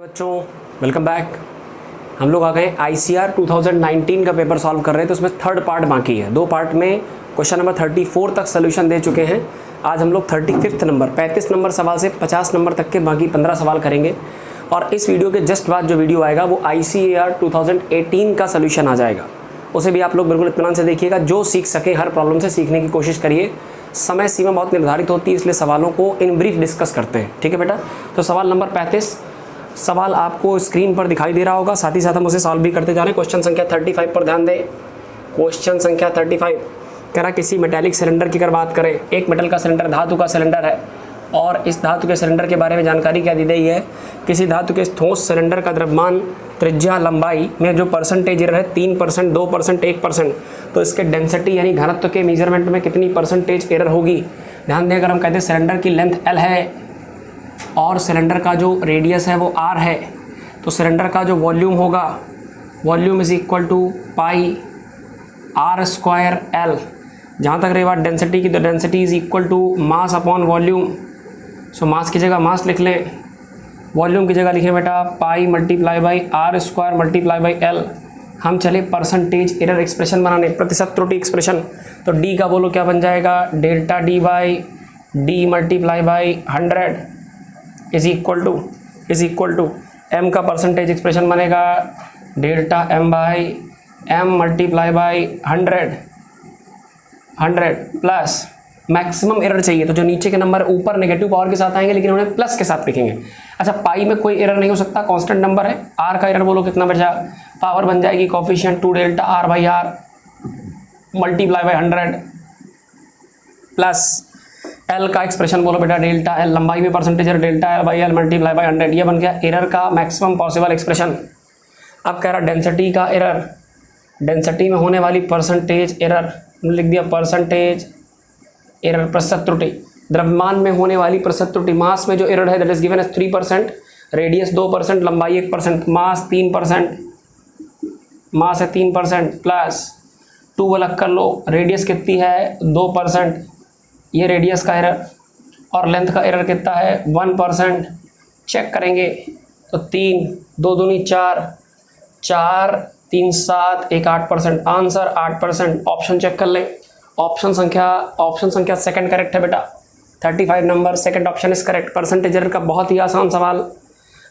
बच्चों, welcome back. हम लोग आ गए ICR 2019 का पेपर सॉल्व कर रहे हैं। तो उसमें थर्ड पार्ट बाकी है। दो पार्ट में क्वेश्चन नंबर 34 तक सोल्यूशन दे चुके हैं। आज हम लोग 35 नंबर 35 नंबर सवाल से 50 नंबर तक के बाकी 15 सवाल करेंगे। और इस वीडियो के जस्ट बाद जो वीडियो आएगा वो ICAR 2018 का सोल्यूशन आ जाएगा। उसे भी आप लोग बिल्कुल इत्मीनान से देखिएगा। जो सीख सके हर प्रॉब्लम से सीखने की कोशिश करिए। समय सीमा बहुत निर्धारित होती है, इसलिए सवालों को इन ब्रीफ डिस्कस करते हैं। ठीक है बेटा। तो सवाल नंबर 35 सवाल आपको स्क्रीन पर दिखाई दे रहा होगा। साथ ही साथ हम उसे सॉल्व भी करते जा रहे हैं। क्वेश्चन संख्या 35 पर ध्यान दें। क्वेश्चन संख्या 35 कह रहा किसी मेटालिक सिलेंडर की अगर बात करें, एक मेटल का सिलेंडर धातु का सिलेंडर है और इस धातु के सिलेंडर के बारे में जानकारी क्या दी गई है। किसी धातु के ठोस सिलेंडर का द्रव्यमान, त्रिज्या, लंबाई में जो परसेंटेज एरर है 3%, 2%, 1%, तो इसके डेंसिटी यानी घनत्व के मेजरमेंट में कितनी परसेंटेज एरर होगी। ध्यान दें, अगर हम कहते हैं सिलेंडर की लेंथ L है और सिलेंडर का जो रेडियस है वो R है, तो सिलेंडर का जो वॉल्यूम होगा, volume is equal to pi R square L। जहाँ तक रही बात डेंसिटी की, तो density is equal to mass upon volume. So mass की जगह मास लिख लें, वॉल्यूम की जगह लिखें बेटा पाई multiply by R square multiply by L। हम चले परसेंटेज एरर एक्सप्रेशन बनाने, प्रतिशत त्रुटि एक्सप्रेशन। तो D का बोलो क्या बन जाएगा, delta D by D multiply by 100 is equal to M का परसेंटेज एक्सप्रेशन बनेगा delta M by M multiply by 100 plus maximum error चाहिए। तो जो नीचे के नंबर ऊपर नेगेटिव पावर के साथ आएंगे, लेकिन उन्हें प्लस के साथ लिखेंगे। अच्छा, पाई में कोई एरर नहीं हो सकता, कांस्टेंट नंबर है। R का एरर बोलो कितना बचा, पावर बन जाएगी coefficient 2 delta R by R multiply by 100 plus L का एक्सप्रेशन बोलो बेटा डेल्टा L, लंबाई में percentage error delta L by L multiply by 100। ये बन गया एरर का मैक्सिमम पॉसिबल एक्सप्रेशन। अब कह रहा डेंसिटी का एरर, डेंसिटी में होने वाली परसेंटेज एरर लिख दिया परसेंटेज एरर प्रतिशत त्रुटि। द्रव्यमान में होने वाली प्रतिशत त्रुटि, मास में जो एरर है that is given as 3%, radius 2%, लंबाई 1%, मास 3%, मास है 3% प्लस 2 अलग कर लो, रेडियस कितनी है 2%, ये रेडियस का एरर, और लेंथ का एरर कितना है 1%। चेक करेंगे तो 3 2 दूनी 4, 4 3 7 1 8%, आंसर 8%। ऑप्शन चेक कर लें। ऑप्शन संख्या सेकंड करेक्ट है बेटा। 35 number second option is correct. Percentage error का बहुत ही आसान सवाल।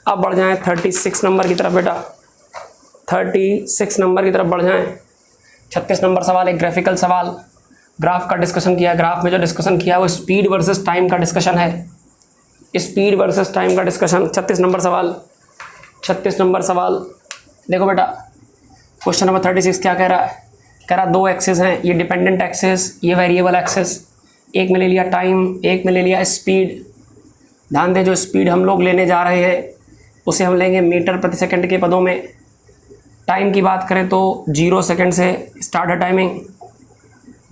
अब बढ़ जाएं 36 नंबर की तरफ बेटा। 36 नंबर की तरफ बढ़ जाएं। 36 नंबर सवाल एक ग्राफिकल सवाल, ग्राफ का डिस्कशन किया। ग्राफ में जो डिस्कशन किया है वो स्पीड वर्सेस टाइम का डिस्कशन है। स्पीड वर्सेस टाइम का डिस्कशन। 36 नंबर सवाल देखो बेटा। क्वेश्चन नंबर 36 क्या कह रहा है, कह रहा दो एक्सेस हैं, ये डिपेंडेंट एक्सेस, ये वेरिएबल एक्सेस। एक में ले लिया टाइम, एक में ले लिया स्पीड। ध्यान दें, जो स्पीड हम लोग लेने जा रहे हैं उसे हम लेंगे मीटर प्रति सेकंड के पदों में। टाइम की बात करें तो 0 सेकंड से स्टार्ट है टाइमिंग।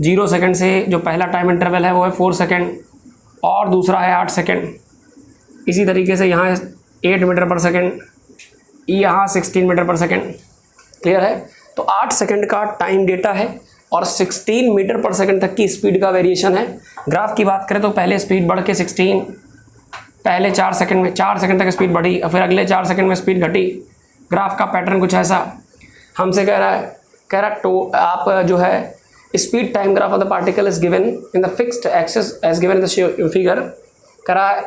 0 सेकंड से जो पहला टाइम इंटरवल है वो है 4 सेकंड और दूसरा है 8 सेकंड। इसी तरीके से यहाँ 8 मीटर पर सेकंड, यहाँ 16 मीटर पर सेकंड। क्लियर है। तो 8 सेकंड का टाइम डेटा है और 16 मीटर पर सेकंड तक की स्पीड का वेरिएशन है। ग्राफ की बात करें तो पहले स्पीड बढ़ के 16, पहले 4 सेकंड में 4 सेकंड तक स्पीड बढ़ी और फिर अगले 4 सेकंड में स्पीड घटी। ग्राफ का पैटर्न कुछ ऐसा हमसे कह रहा तो आप जो है speed time graph of the particle is given in the fixed axis as given in the figure. कह रहा है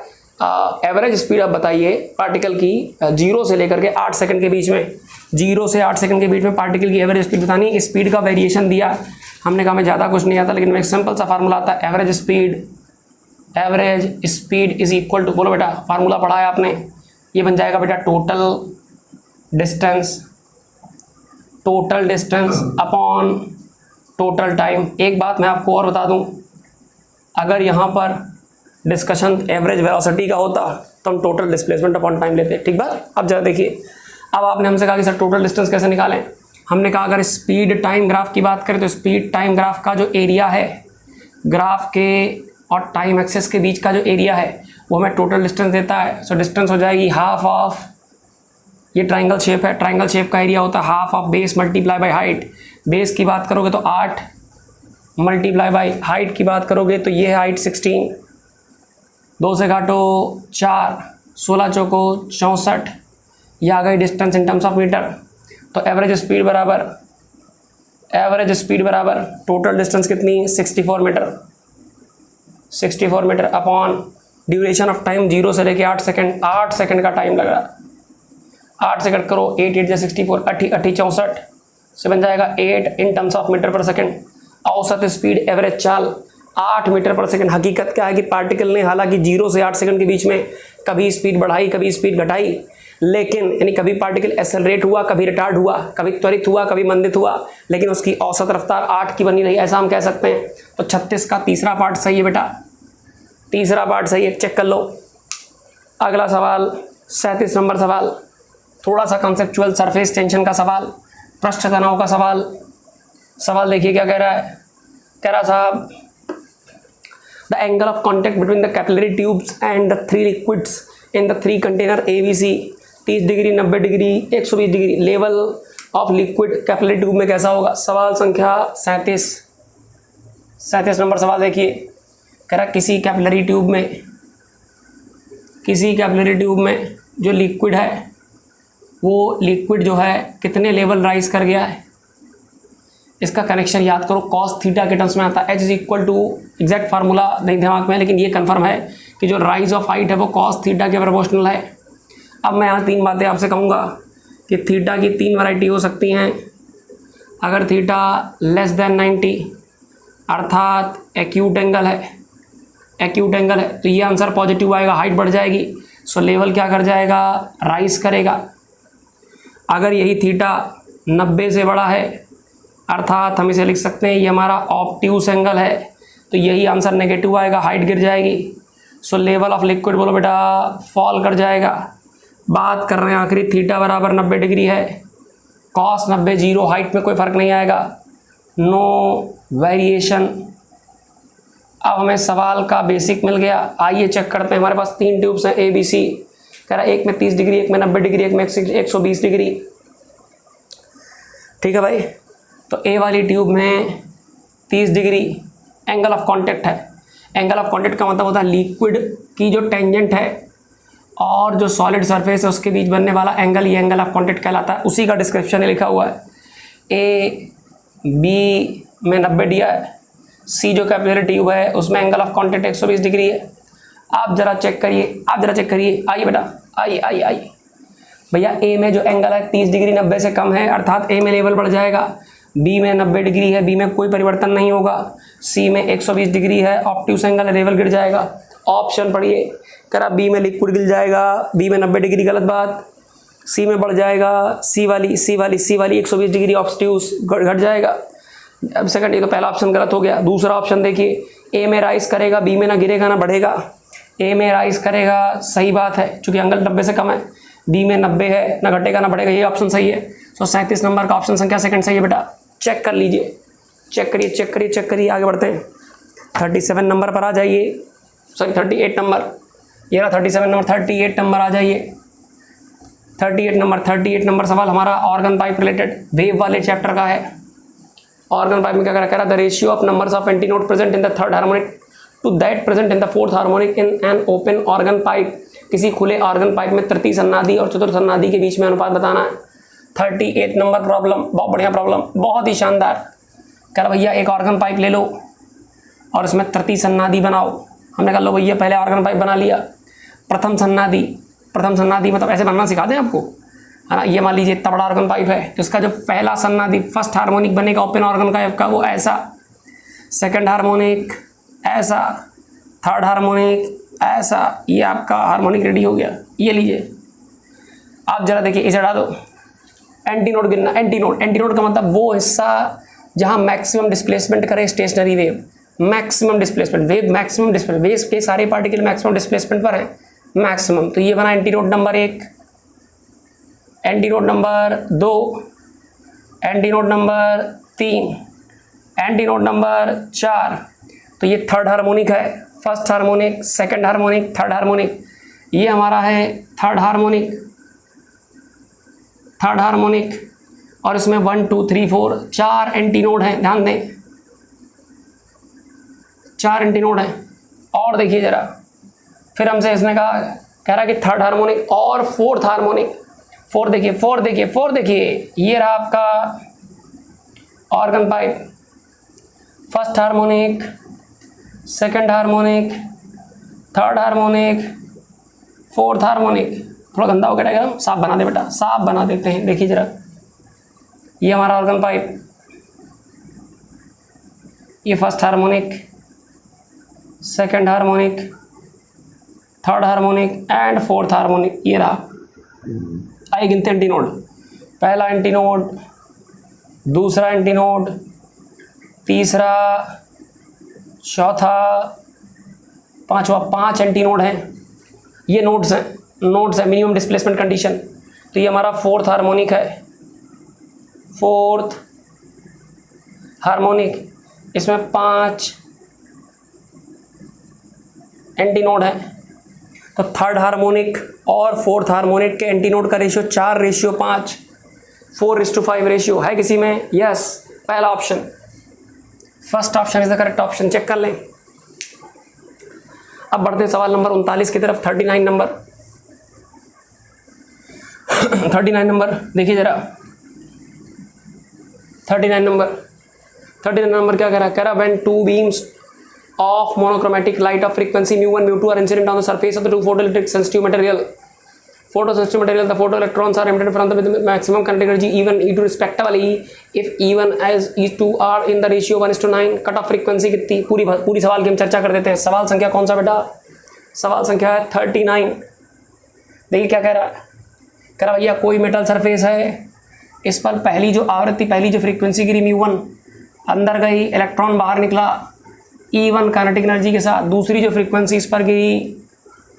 एवरेज स्पीड आप बताइए पार्टिकल की 0 से लेकर के 8 सेकंड के बीच में। 0 से 8 सेकंड के बीच में पार्टिकल की एवरेज स्पीड बतानी। स्पीड का वेरिएशन दिया, हमने कहा हमें ज़्यादा कुछ नहीं आता, लेकिन एक सिंपल सा फार्मूला आता है average speed is equal to, बोलो बेटा फार्मूला पढ़ा है आपने, ये बन जाएगा बेटा total distance upon total time. एक बात मैं आपको और बता दूं, अगर यहाँ पर डिस्कशन एवरेज वेलोसिटी का होता तो हम टोटल डिस्प्लेसमेंट अपॉन टाइम लेते। ठीक बात। अब जरा देखिए, अब आपने हमसे कहा कि सर टोटल डिस्टेंस कैसे निकालें। हमने कहा अगर स्पीड टाइम ग्राफ की बात करें तो स्पीड टाइम ग्राफ का जो एरिया है, ग्राफ के और टाइम एक्सेस के बीच का जो एरिया है वो हमें टोटल डिस्टेंस देता है। सो डिस्टेंस हो जाएगी हाफ ऑफ, ये ट्राइंगल शेप है, ट्राइंगल शेप का एरिया होता है half of base multiply by height. Base की बात करोगे तो 8 मल्टीप्लाई बाई हाइट की बात करोगे तो ये है हाइट 16, 2 से काटो 4, 16 चौको 64, ये आ गई distance in terms of metre. तो एवरेज स्पीड बराबर टोटल डिस्टेंस कितनी, 64 metre, 64 metre upon duration of time 0 से लेके 8 सेकंड, 8 सेकंड का टाइम लग रहा है। 8 सेकंड करो, 8 8 64, 8 8 64 से बन जाएगा 8 इन terms of metre per second. औसत स्पीड एवरेज चाल 8 मीटर पर सेकंड। हकीकत क्या है कि पार्टिकल ने हालांकि 0 से 8 सेकंड के बीच में कभी स्पीड बढ़ाई कभी स्पीड घटाई, लेकिन यानी कभी पार्टिकल एक्सेलरेट हुआ कभी रिटार्ड हुआ, कभी त्वरित हुआ कभी मंदित हुआ, लेकिन उसकी औसत रफ्तार 8 की बनी रही, ऐसा हम कह सकते हैं। तो 36 का तीसरा पार्ट सही है बेटा, तीसरा पार्ट सही है, चेक कर लो। अगला सवाल 37 नंबर सवाल, थोड़ा सा कॉन्सेप्चुअल सरफेस टेंशन का सवाल, पृष्ठ तनाव का सवाल। सवाल देखिए क्या कह रहा है, कह रहा साहब the angle of contact between the capillary tubes and the 3 liquids in the 3 container ABC 30 degree, 90 degree, 120 degree. Level of liquid capillary tube में कैसा होगा। सवाल संख्या 37 नंबर सवाल देखिए, कह रहा किसी कैपिलरी ट्यूब में जो लिक्विड है वो लिक्विड जो है कितने लेवल राइज कर गया है। इसका कनेक्शन याद करो, कॉस थीटा के टर्म्स में आता है। H is equal to, exact formula नहीं दिमाग में, लेकिन ये कंफर्म है कि जो राइज ऑफ हाइट है वो कॉस थीटा के प्रोपोर्शनल है। अब मैं यहाँ 3 बातें आपसे कहूँगा कि थीटा की 3 वैरायटी हो सकती हैं। अगर थीटा लेस देन 90 अर्थात एक्यूट एंगल है तो ये आंसर पॉजिटिव आएगा, हाइट बढ़ जाएगी, सो लेवल क्या कर जाएगा, राइज करेगा। अगर यही थीटा 90 से बड़ा है अर्थात हम इसे लिख सकते हैं ये हमारा ऑब्ट्यूस एंगल है, तो यही आंसर नेगेटिव आएगा, हाइट गिर जाएगी, सो लेवल ऑफ लिक्विड बोलो बेटा फॉल कर जाएगा। बात कर रहे हैं आखिरी थीटा बराबर 90 डिग्री है, कॉस 90 0, हाइट में कोई फर्क नहीं आएगा, नो वेरिएशन। अब हमें सवाल का बेसिक मिल गया। आइए चेक करते हैं, हमारे पास 3 ट्यूब्स हैं ABC, कह रहा है एक में 30 डिग्री, एक में 90 डिग्री, एक में 120 डिग्री। ठीक है भाई, तो ए वाली ट्यूब में 30 डिग्री एंगल ऑफ कांटेक्ट है। एंगल ऑफ कांटेक्ट का मतलब होता है लिक्विड की जो टेंजेंट है और जो सॉलिड सरफेस है उसके बीच बनने वाला एंगल, ये एंगल ऑफ कांटेक्ट कहलाता है। उसी का डिस्क्रिप्शन लिखा हुआ है। ए बी में 90 दिया है, सी जो कैपिलरी ट्यूब है उसमें एंगल ऑफ कांटेक्ट 120 डिग्री है। आप जरा चेक करिए, आइए बेटा, आइए भैया, ए में जो एंगल है 30 डिग्री 90 से कम है अर्थात ए में लेवल बढ़ जाएगा। बी में 90 डिग्री है, बी में कोई परिवर्तन नहीं होगा। सी में 120 डिग्री है, ऑब्ट्यूस एंगल है, लेवल गिर जाएगा। ऑप्शन पढ़िए, करा बी में लिक्विड गिर जाएगा, बी में 90 डिग्री गलत बात, सी में बढ़ जाएगा, सी वाली 120 डिग्री ऑब्ट्यूस घट जाएगा। अब सेकंड, ये तो पहला ऑप्शन गलत हो गया। दूसरा ऑप्शन देखिए, ए में राइज करेगा, बी में ना गिरेगा ना बढ़ेगा। ए में राइज करेगा, सही बात है चूंकि एंगल 90 से कम है। बी में 90 है, ना घटेगा ना बढ़ेगा, ये ऑप्शन सही है। तो 37 नंबर का ऑप्शन संख्या सेकंड सही है बेटा। चेक कर लीजिए, चेक करिए, आगे बढ़ते हैं। 37 नंबर पर आ जाइए, सॉरी 38 नंबर, ये रहा 37 नंबर, 38 नंबर आ जाइए। 38 नंबर सवाल हमारा ऑर्गन पाइप रिलेटेड वेव वाले चैप्टर का है। ऑर्गन पाइप में क्या कह रहा है, the ratio of numbers of antinode present in the third harmonic to that present in the fourth harmonic in an open organ pipe. किसी खुले ऑर्गन पाइप में तृतीय सन्नादी और चतुर्थ सन्नादी के बीच में अनुपात बताना है। 38 नंबर प्रॉब्लम, बहुत बढ़िया प्रॉब्लम, बहुत ही शानदार। कह रहा भैया एक ऑर्गन पाइप ले लो और इसमें तृतीय सन्नादी बनाओ। हमने कहा लो भैया पहले ऑर्गन पाइप बना लिया। प्रथम सन्नादी मतलब ऐसे बनना सिखा दें आपको, है ना। ये मान लीजिए इतना बड़ा ऑर्गन पाइप है तो इसका जो पहला सन्नादी फर्स्ट हार्मोनिक बनेगा ओपन ऑर्गन पाइप का वो ऐसा, सेकंड हार्मोनिक ऐसा, थर्ड हार्मोनिक ऐसा, ये आपका हार्मोनिक रेडी हो गया। ये लीजिए आप जरा देखिए, इसे हटा दो। एंटीनोड गिनना, एंटीनोड का मतलब वो हिस्सा जहां मैक्सिमम डिस्प्लेसमेंट करे stationary wave, maximum displacement wave, maximum displacement wave के सारे पार्टिकल मैक्सिमम डिस्प्लेसमेंट पर है, मैक्सिमम। तो ये बना antinode number 1, antinode number 2, antinode number 3, antinode number 4। तो ये थर्ड हार्मोनिक है, first harmonic, second harmonic, third harmonic. ये हमारा है थर्ड हार्मोनिक और इसमें 1 2 3 4 4 एंटीनोड हैं, ध्यान दें 4 एंटीनोड हैं। और देखिए जरा, फिर हमसे इसने कहा, कह रहा कि थर्ड हार्मोनिक और फोर्थ 4 देखिए, 4 देखिए, 4 देखिए, ये रहा आपका organ pipe. First harmonic, second harmonic, third harmonic, fourth harmonic. थोड़ा गंदा हो गया डायग्राम, साफ बना दे बेटा, साफ बना देते हैं। देखिए जरा, ये हमारा ऑर्गन पाइप, ये first harmonic, second harmonic, third harmonic and fourth harmonic. ये रहा। आइए गिनते एंटी नोड। पहला एंटी नोड, दूसरा एंटी नोड, तीसरा, चौथा, पांचवा। 5 एंटी नोड हैं। ये नोड्स हैं, नोड्स है मिनिमम डिस्प्लेसमेंट कंडीशन। तो ये हमारा फोर्थ हार्मोनिक है, फोर्थ हार्मोनिक। इसमें 5 एंटी नोड है। तो थर्ड हार्मोनिक और फोर्थ हार्मोनिक के एंटी नोड का रेशियो 4:5, 4:5 रेशियो है किसी में? यस, पहला option, first option is the correct option. Check कर लें। अब बढ़ते सवाल नंबर 39 की तरफ। 39 नंबर 39 नंबर देखिए जरा। 39 नंबर क्या कह रहा है? कह रहा when two beams of monochromatic light of frequency mu1 mu2 are incident on the surface of the two photoelectric sensitive material, the photoelectrons are emitted from the with maximum kinetic energy E1 E2 respectively if E1 as E2 are in the ratio 1:9। Cut off frequency कितनी? पूरी सवाल की हम चर्चा कर देते हैं। सवाल संख्या कौन सा बेटा? सवाल संख्या है 39। देखिए क्या कह रहा है। कह रहा भैया कोई मेटल सरफेस है, इस पर पहली जो आवृत्ति, पहली जो फ्रीक्वेंसी गिरी mu1, अंदर गई, इलेक्ट्रॉन बाहर निकला E1 काइनेटिक एनर्जी के साथ। दूसरी जो फ्रीक्वेंसी इस पर गिरी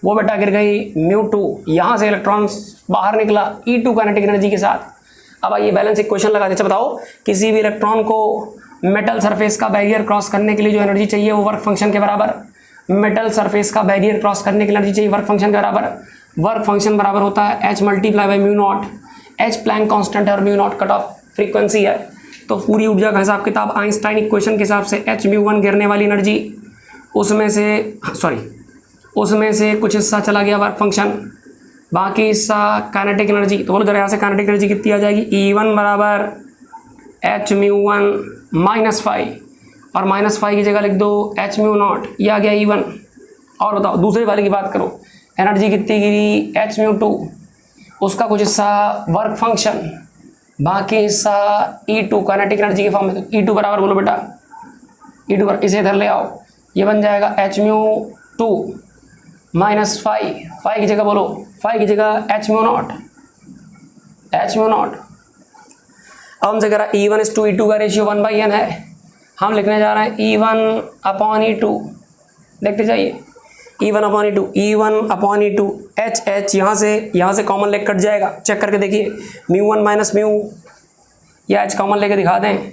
वो बेटा गिर गई mu2, यहाँ से इलेक्ट्रॉन बाहर निकला E2 काइनेटिक एनर्जी के साथ। अब आइए बैलेंस इक्वेशन लगा दे। अच्छा बताओ, किसी भी इलेक्ट्रॉन को मेटल सरफेस का बैरियर क्रॉस करने के लिए जो एनर्जी चाहिए वो वर्क फंक्शन के बराबर, मेटल सरफेस का बैरियर क्रॉस करने के लिए एनर्जी चाहिए वर्क फंक्शन के बराबर। वर्क फंक्शन बराबर होता है h multiply by mu0। h Planck constant है और mu0 कट ऑफ फ्रीक्वेंसी है। तो पूरी ऊर्जा का हिसाब किताब आइंस्टाइन इक्वेशन के हिसाब से h mu1 गिरने वाली एनर्जी, उसमें से कुछ हिस्सा चला गया वर्क फंक्शन, बाकी हिस्सा काइनेटिक एनर्जी। तो बोलो जरा यहाँ से काइनेटिक एनर्जी कितनी आ जाएगी? E1 बराबर h mu1 -5, और -5 की जगह लिख दो h mu0, ये आ गया E1। और बताओ दूसरे वाले की बात करो, एनर्जी कितनी गिरी? h mu2, उसका कुछ हिस्सा वर्क फंक्शन, बाकी हिस्सा E2 काइनेटिक एनर्जी के फॉर्म में। तो E2 बराबर बोलो बेटा, E2 बराबर, इसे इधर ले आओ, ये बन जाएगा h mu2 -5, 5 की जगह बोलो, 5 की जगह h mu0। अब हमसे कह रहा है E1:E2 का रेशियो 1/n है। हम लिखने जा रहे हैं E1/E2। देखते जाइए, E1/E2 h यहाँ से कॉमन लेकर कट जाएगा। चेक करके देखिए, mu1 माइनस म्यू, या h कॉमन लेके दिखा दें।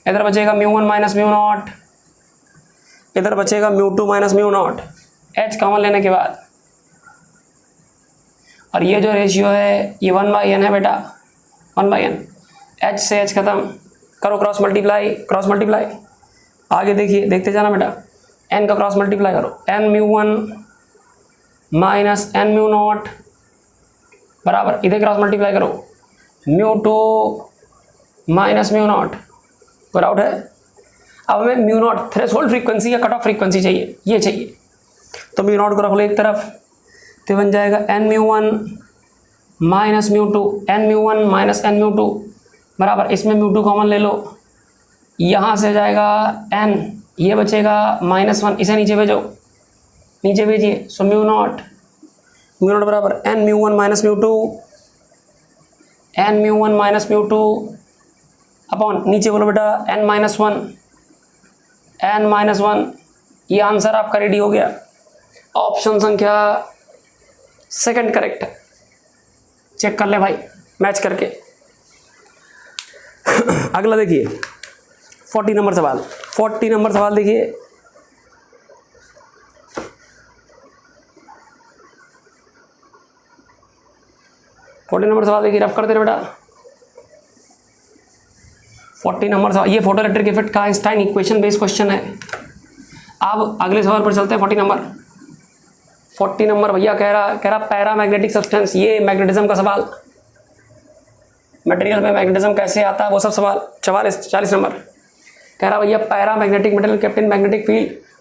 इधर बचेगा mu1 माइनस mu0, इधर बचेगा mu2 minus mu0, h common लेने के बाद। और ये जो रेशियो है ये 1/n है बेटा, 1/n। h से h खत्म करो, क्रॉस मल्टीप्लाई। आगे देखिए, देखते जाना बेटा, n का क्रॉस मल्टीप्लाई करो, n mu1 minus n mu0 बराबर, इधर क्रॉस मल्टीप्लाई करो, mu2 माइनस mu0। कोई डाउट है? अब हमें mu0 थ्रेशोल्ड फ्रीक्वेंसी या कट ऑफ फ्रीक्वेंसी चाहिए, ये चाहिए। तो mu0 को रख लो एक तरफ, तो बन जाएगा n mu1 minus mu2, n mu1 minus n mu2 बराबर, इसमें mu2 कॉमन ले लो, यहाँ से जाएगा n, ये बचेगा -1, इसे नीचे भेजो, नीचे भेजिए। सो mu0 बराबर n mu1 minus mu2 upon, नीचे बोलो बेटा n-1, ये आंसर आपका रेडी हो गया। ऑप्शन संख्या सेकंड करेक्ट है। चेक कर ले भाई मैच करके। अगला देखिए 40 नंबर सवाल देखिए। रफ कर दे बेटा। 40 नंबर सवाल, ये फोटो इलेक्ट्रिक इफेक्ट का आइंस्टाइन इक्वेशन बेस्ड क्वेश्चन है। अब अगले सवाल पर चलते हैं। 40 नंबर भैया कह रहा पैरामैग्नेटिक सब्सटेंस, ये मैग्नेटिज्म का सवाल। मटेरियल में मैग्नेटिज्म कैसे आता है, वो सब सवाल 44 नंबर। कह रहा भैया para magnetic material kept in magnetic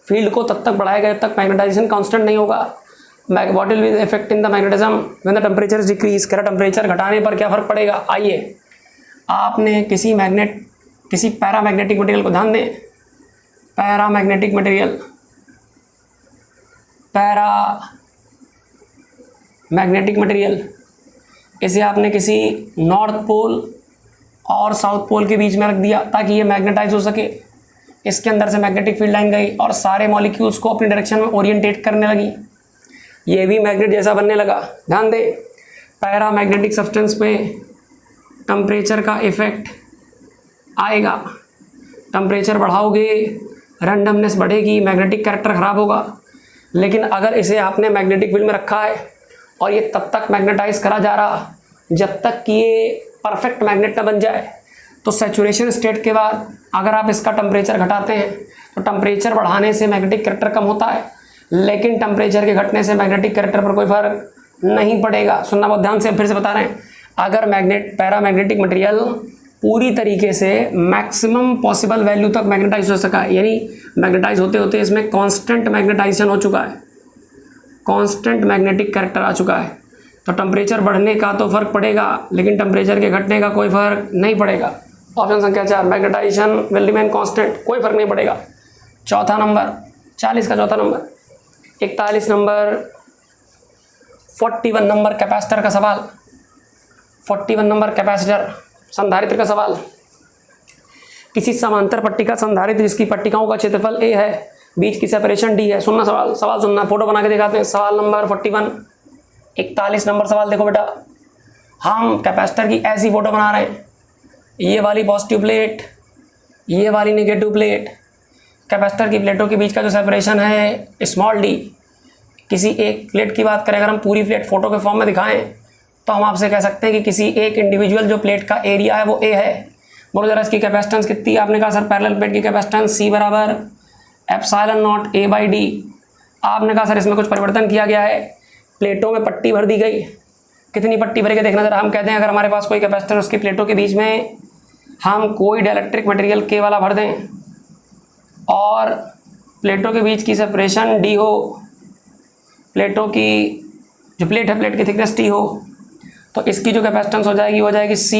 field को तब तक बढ़ाएगा जब तक मैग्नेटाइजेशन कांस्टेंट नहीं होगा। What will be the effect in the magnetism when the temperature is decrease. कह रहा टेम्परेचर घटाने पर क्या फर्क पड़ेगा। आइए आपने किसी पैरामैग्नेटिक मटेरियल को ध्यान दें, पैरामैग्नेटिक मटेरियल इसे आपने किसी नॉर्थ पोल और साउथ पोल के बीच में रख दिया ताकि ये मैग्नेटाइज हो सके। इसके अंदर से मैग्नेटिक फील्ड लाइन गई और सारे मॉलिक्यूल्स को अपनी डायरेक्शन में ओरिएंटेट करने लगी, ये भी मैग्नेट जैसा बनने लगा। ध्यान दे पैरामैग्नेटिक सब्सटेंस पे टेम्परेचर का इफेक्ट आएगा। टेम्परेचर बढ़ाओगे रैंडमनेस बढ़ेगी, मैग्नेटिक कैरेक्टर ख़राब होगा। लेकिन अगर इसे आपने मैग्नेटिक फील्ड में रखा है और ये तब तक मैग्नेटाइज करा जा रहा जब तक कि ये परफेक्ट मैग्नेट ना बन जाए, तो सैचुरेशन स्टेट के बाद अगर आप इसका टेम्परेचर घटाते हैं तो टेम्परेचर बढ़ाने से मैग्नेटिक कैरेक्टर कम होता है, लेकिन टेम्परेचर के घटने से मैग्नेटिक कैरेक्टर पर कोई फर्क नहीं पड़ेगा। सुनना बहुत ध्यान से, फिर से बता रहे हैं, अगर पैरामैग्नेटिक मटेरियल पूरी तरीके से मैक्सिमम पॉसिबल वैल्यू तक मैग्नेटाइज हो सका है, यानी मैग्नेटाइज होते होते इसमें कांस्टेंट मैग्नेटाइजेशन हो चुका है, कांस्टेंट मैग्नेटिक कैरेक्टर आ चुका है, तो टेम्परेचर बढ़ने का तो फर्क पड़ेगा लेकिन टेम्परेचर के घटने का कोई फर्क नहीं पड़ेगा। ऑप्शन संख्या 4 मैग्नेटाइजेशन विल रिमेन कांस्टेंट, कोई फर्क नहीं पड़ेगा। चौथा नंबर 40 का चौथा नंबर 41 नंबर 41 नंबर कैपेसिटर का सवाल, 41 नंबर कैपेसिटर संधारित्र का सवाल। किसी समांतर पट्टिका संधारित्र जिसकी पट्टिकाओं का क्षेत्रफल a है, बीच की सेपरेशन d है। सुनना सवाल सुनना, फोटो बना के दिखाते हैं। सवाल नंबर 41 41 नंबर सवाल देखो बेटा, हम कैपेसिटर की ऐसी फोटो बना रहे हैं, ये वाली पॉजिटिव प्लेट, ये वाली नेगेटिव प्लेट, कैपेसिटर की प्लेटों के बीच का जो सेपरेशन है स्मॉल d। किसी एक प्लेट की बात करें, अगर हम पूरी प्लेट फोटो के फॉर्म में दिखाएं तो हम आपसे कह सकते हैं कि किसी एक इंडिविजुअल जो प्लेट का एरिया है वो a है। बोलो जरा इसकी कैपेसिटेंस कितनी है। आपने कहा सर पैरेलल प्लेट की कैपेसिटेंस C बराबर epsilon naught A by D. आपने कहा सर इसमें कुछ परिवर्तन किया गया है, प्लेटों में पट्टी भर दी गई। कितनी पट्टी भरेगी देखना जरा। हम कहते हैं अगर हमारे पास कोई कैपेसिटर उसकी प्लेटों के बीच में हम कोई डाइलेक्ट्रिक मटेरियल K वाला भर दें और प्लेटों के बीच की सेपरेशन D हो, प्लेटों की जो प्लेट है प्लेट की थिकनेस T हो, तो इसकी जो कैपेसिटेंस हो जाएगी C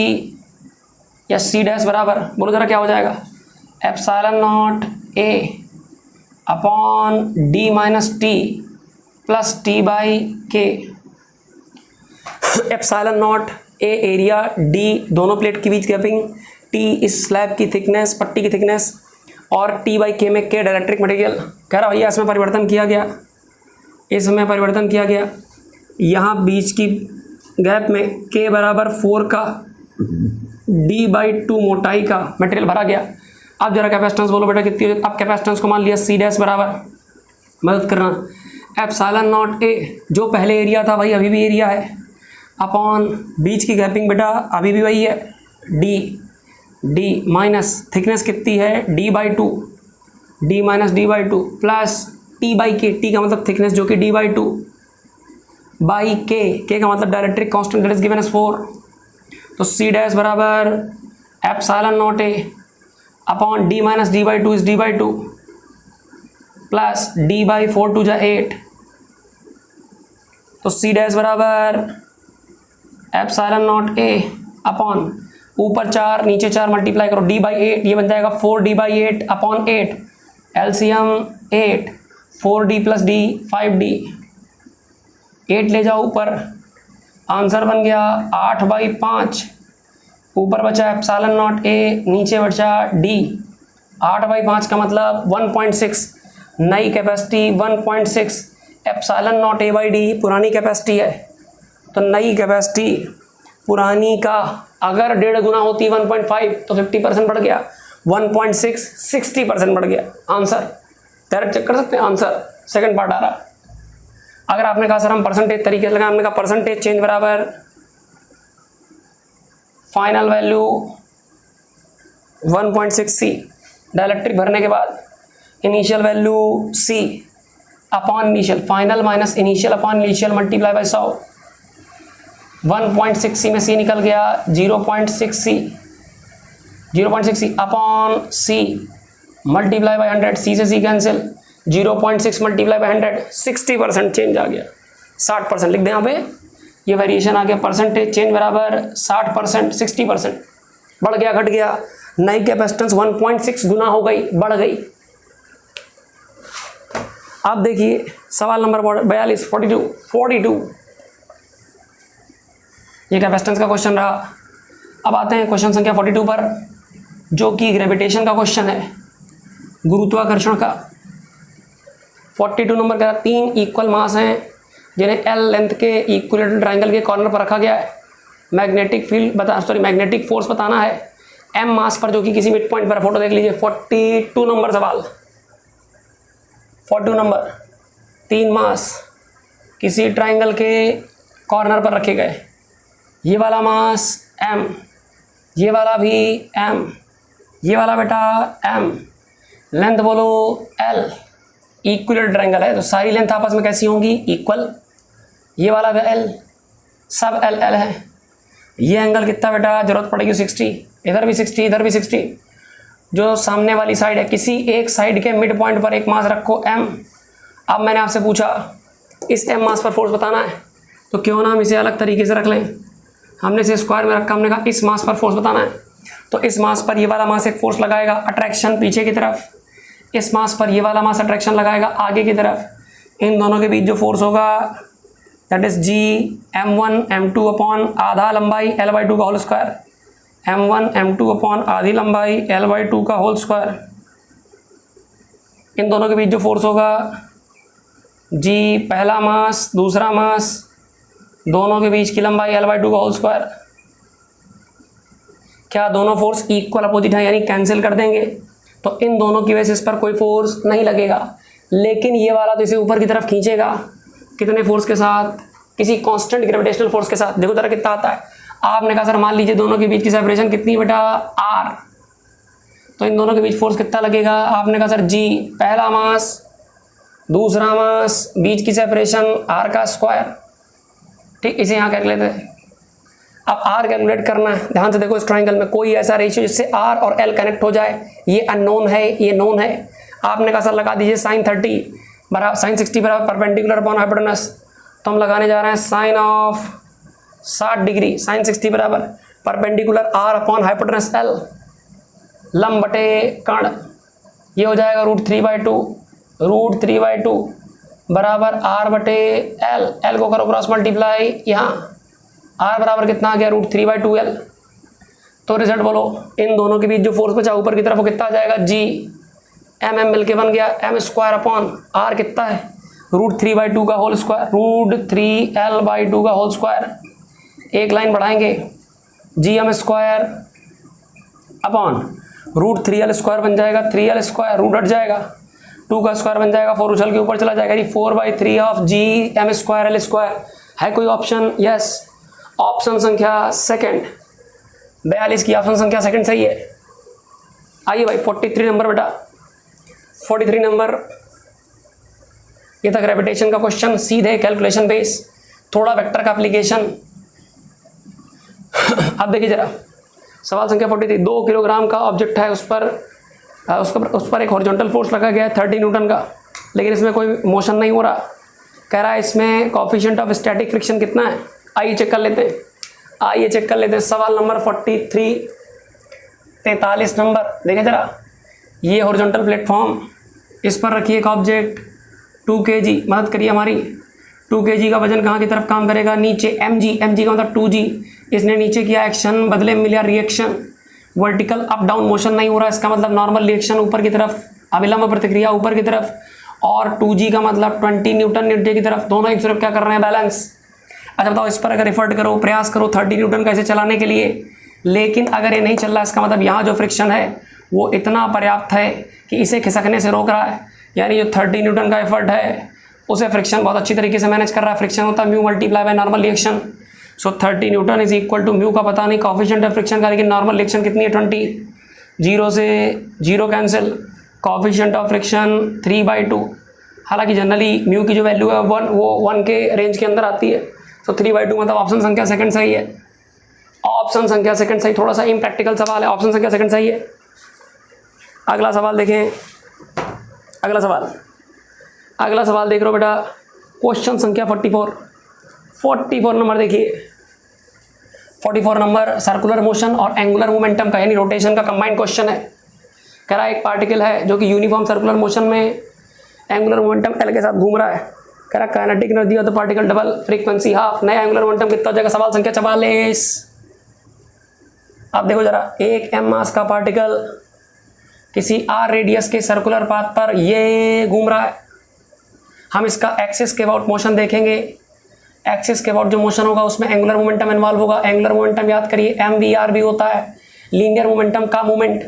या C डैश बराबर, बोलो जरा क्या हो जाएगा, epsilon naught A upon D minus T plus T by K। Epsilon naught A area, D दोनों प्लेट के बीच गैपिंग, T इस स्लैब की थिकनेस, पट्टी की थिकनेस, और T बाई K में K डाइलेक्ट्रिक मटेरियल। कह रहा भैया इसमें परिवर्तन किया गया, इसमें परिवर्तन किया गया, यहाँ बीच की गैप में K बराबर 4 का D बाई 2 मोटाई का मटेरियल भरा गया। अब जरा कैपेसिटेंस बोलो बेटा कितनी हो। अब कैपेसिटेंस को मान लिया C डैश बराबर, मदद करना, एप्सिलॉन नॉट A जो पहले एरिया था वही अभी भी एरिया है, अपॉन बीच की गैपिंग बेटा अभी भी वही है D माइनस थिकनेस कितनी है D by 2, D minus D by 2 plus T by K, T का मतलब थिकनेस जो कि D बाई 2 बाई K का मतलब dielectric constant that is given as 4। तो C डैश बराबर epsilon naught A upon D minus D by 2 is D by 2 plus D by 4 2 जा 8। तो C डैश बराबर एप्सिलॉन नॉट A अपॉन ऊपर 4 नीचे 4 multiply करो D बाई 8, ये बन जाएगा 4D by 8 upon 8, LCM 8, 4D plus D 5D, 8 ले जाओ ऊपर, आंसर बन गया 8 बाई 5, ऊपर बचा एप्सिलॉन नॉट A, नीचे बचा D। 8 बाई 5 का मतलब 1.6, नई capacity 1.6, epsilon naught A by D पुरानी कैपेसिटी है, तो नई कैपेसिटी पुरानी का अगर 1.5 गुना होती 1.5 तो 50% बढ़ गया, 1.6 60% बढ़ गया। आंसर डायरेक्ट चेक कर सकते हैं, आंसर सेकंड पार्ट आ रहा है। अगर आपने कहा सर हम परसेंटेज तरीके से लगा, हमने कहा परसेंटेज चेंज बराबर फाइनल वैल्यू 1.6C डाइलेक्ट्रिक भरने के बाद initial value C upon initial, final minus initial upon initial multiply by 100, 1.6 सी में सी निकल गया, 0.6 सी अपॉन सी मल्टीप्लाई बाई 100, सी से सी कैंसिल, 0.6 मल्टीप्लाई बाई 100, 60% चेंज आ गया, 60% लिख दें यहाँ पे, ये वेरिएशन आ गया, परसेंटेज चेंज बराबर 60%, 60% बढ़ गया घट गया, नई कैपेसिटेंस 1.6 गुना हो गई, बढ़ गई। आप देखिए सवाल नंबर 42, 42 ये कैपेसिटेंस का क्वेश्चन रहा। अब आते हैं क्वेश्चन संख्या 42 पर, जो कि ग्रेविटेशन का क्वेश्चन है, गुरुत्वाकर्षण का। 42 नंबर का 3 इक्वल मास हैं जिन्हें L लेंथ के इक्विलेटरल ट्रायंगल के कॉर्नर पर रखा गया है। मैग्नेटिक फोर्स बताना है M मास पर, जो कि किसी मिड पॉइंट पर। फोटो देख लीजिए, 42 नंबर सवाल। 42 नंबर, 3 मास किसी ट्रायंगल के कॉर्नर पर रखे गए। ये वाला मास M, ये वाला भी M, ये वाला बेटा M, लेंथ बोलो L, इक्विलेटरल ट्रायंगल है तो सारी लेंथ आपस में कैसी होंगी, इक्वल। ये वाला भी L, सब L है। ये एंगल कितना बेटा, जरूरत पड़ेगी 60, इधर भी 60, इधर भी 60। जो सामने वाली साइड है, किसी एक साइड के मिड पॉइंट पर एक मास रखो M। अब मैंने आपसे पूछा इस M मास पर फोर्स बताना है, तो क्यों ना हम इसे अलग तरीके से रख लें। हमने इसे स्क्वायर में रखा, हमने कहा इस मास पर फोर्स बताना है, तो इस मास पर ये वाला मास एक फोर्स लगाएगा, अट्रैक्शन पीछे की तरफ। इस मास पर ये वाला मास अट्रैक्शन लगाएगा आगे की तरफ। इन दोनों के बीच जो फोर्स होगा that is G M1 M2 upon आधा लंबाई L/2 का whole square, M1 M2 upon आधी लंबाई L/2 का होल स्क्वायर। इन दोनों के बीच जो फोर्स होगा G पहला मास दूसरा मास, दोनों के बीच की लंबाई L/2 का होल स्क्वायर। क्या दोनों फोर्स इक्वल अपोजिट है, यानी कैंसिल कर देंगे, तो इन दोनों की बेसिस पर कोई फोर्स नहीं लगेगा। लेकिन ये वाला तो इसे ऊपर की तरफ खींचेगा, कितने फोर्स के साथ, किसी कांस्टेंट ग्रेविटेशनल फोर्स के साथ। देखो जरा कितना आता है। आपने कहा सर मान लीजिए दोनों के बीच की सेपरेशन कितनी बेटा, R, तो इन दोनों के बीच फोर्स कितना लगेगा। आपने कहा सर G पहला मास दूसरा मास, बीच की सेपरेशन R का स्क्वायर। ठीक, इसे यहाँ कर लेते हैं। अब R कैलकुलेट करना है, ध्यान से देखो। इस ट्रायंगल में कोई ऐसा रेशियो जिससे R और L कनेक्ट हो जाए, ये अननोन है, ये नोन है। आपने कहा सर लगा दीजिए sin 60 बराबर परपेंडिकुलर अपॉन हाइपोटेनस, तो हम लगाने जा रहे हैं साइन ऑफ 60 डिग्री, sin 60 बराबर perpendicular R upon hypotenuse L, लंब बटे कर्ण। ये हो जाएगा √3/2 बराबर R बटे L को करो क्रॉस मल्टीप्लाई, यहाँ R बराबर कितना आ गया, √3/2L। तो रिजल्ट बोलो, इन दोनों के बीच जो फोर्स बचा ऊपर की तरफ वो कितना आ जाएगा, G M मिलके बन गया M स्क्वायर अपॉन R कितना है, √3/2 का होल स्क्वायर, √3L/2 का होल स्क्वायर। एक लाइन बढ़ाएंगे, GM square upon √3L square बन जाएगा, 3L स्क्वायर, रूट हट जाएगा, 2 का स्क्वायर बन जाएगा, 4 उछल के ऊपर चला जाएगा, 4/3 of GM square L square. है कोई ऑप्शन? यस, ऑप्शन संख्या सेकंड, 42 की ऑप्शन संख्या सेकंड सही है। आइए भाई 43 नंबर बेटा, 43 नंबर, ये था ग्रेविटेशन का क्वेश्चन, सीधे कैलकुलेशन बेस, थोड़ा वेक्टर का एप्लीकेशन। अब देखिए जरा सवाल संख्या 43, 2 किलोग्राम का ऑब्जेक्ट है, उस पर एक हॉरिजॉन्टल फोर्स लगा गया है 30 न्यूटन का, लेकिन इसमें कोई मोशन नहीं हो रहा। कह रहा है इसमें कोएफिशिएंट ऑफ स्टैटिक फ्रिक्शन कितना है। आइए चेक कर लेते हैं, सवाल नंबर 43 नंबर। देखिए जरा, ये हॉरिजॉन्टल प्लेटफॉर्म, इस पर रखिए एक ऑब्जेक्ट 2 kg, मदद करिए हमारी। 2 kg का वजन कहाँ की तरफ काम करेगा, नीचे, mg का मतलब 2g। इसने नीचे किया एक्शन, बदले में मिला reaction. Vertical up down motion नहीं हो रहा, इसका मतलब नॉर्मल रिएक्शन ऊपर की तरफ, अविलंब प्रतिक्रिया ऊपर की तरफ। और 2g का मतलब 20 न्यूटन नीचे की तरफ, दोनों एक तरफ क्या कर रहे हैं, बैलेंस। अच्छा बताओ, इस पर अगर एफर्ट करो, प्रयास करो 30 न्यूटन का इसे चलाने के लिए, लेकिन अगर ये नहीं चल रहा, इसका मतलब यहाँ जो फ्रिक्शन है वो इतना पर्याप्त है कि इसे खिसकने से रोक रहा है। यानी जो 30 न्यूटन का एफर्ट है उसे फ्रिक्शन बहुत अच्छी तरीके से मैनेज कर रहा है। फ्रिक्शन होता है mu multiply by normal reaction. So 30 newton is equal to mu का पता नहीं, कोएफिशिएंट ऑफ फ्रिक्शन का, लेकिन नॉर्मल रिएक्शन कितनी है 20, 0 से 0 कैंसिल, कोएफिशिएंट ऑफ फ्रिक्शन 3/2। हालांकि जनरली म्यू की जो वैल्यू है 1, वो 1 के रेंज के अंदर आती है। तो 3/2 मतलब ऑप्शन संख्या सेकंड सही है। ऑप्शन संख्या सेकंड सही। थोड़ा सा इम्प्रैक्टिकल सवाल है, ऑप्शन संख्या सेकंड सही है। अगला सवाल देखें, अगला सवाल देख रहे हो बेटा, क्वेश्चन संख्या 44 नंबर देखिए। 44 नंबर सर्कुलर मोशन और एंगुलर मोमेंटम का यानी रोटेशन का कंबाइंड क्वेश्चन है। कह रहा है एक पार्टिकल है जो कि यूनिफॉर्म सर्कुलर मोशन में एंगुलर मोमेंटम एल के साथ घूम रहा है। कह रहा kinetic energy of the particle double, frequency half, नया एंगुलर मोमेंटम कितना हो जाएगा। सवाल संख्या 44। अब देखो जरा, एक एम मास का पार्टिकल किसी आर रेडियस के सर्कुलर पाथ पर ये घूम रहा है। हम इसका एक्सिस के अबाउट मोशन देखेंगे। एक्सिस के अबाउट जो मोशन होगा उसमें एंगुलर मोमेंटम इन्वॉल्व होगा। एंगुलर मोमेंटम याद करिए MVR भी होता है, लीनियर मोमेंटम का मोमेंट,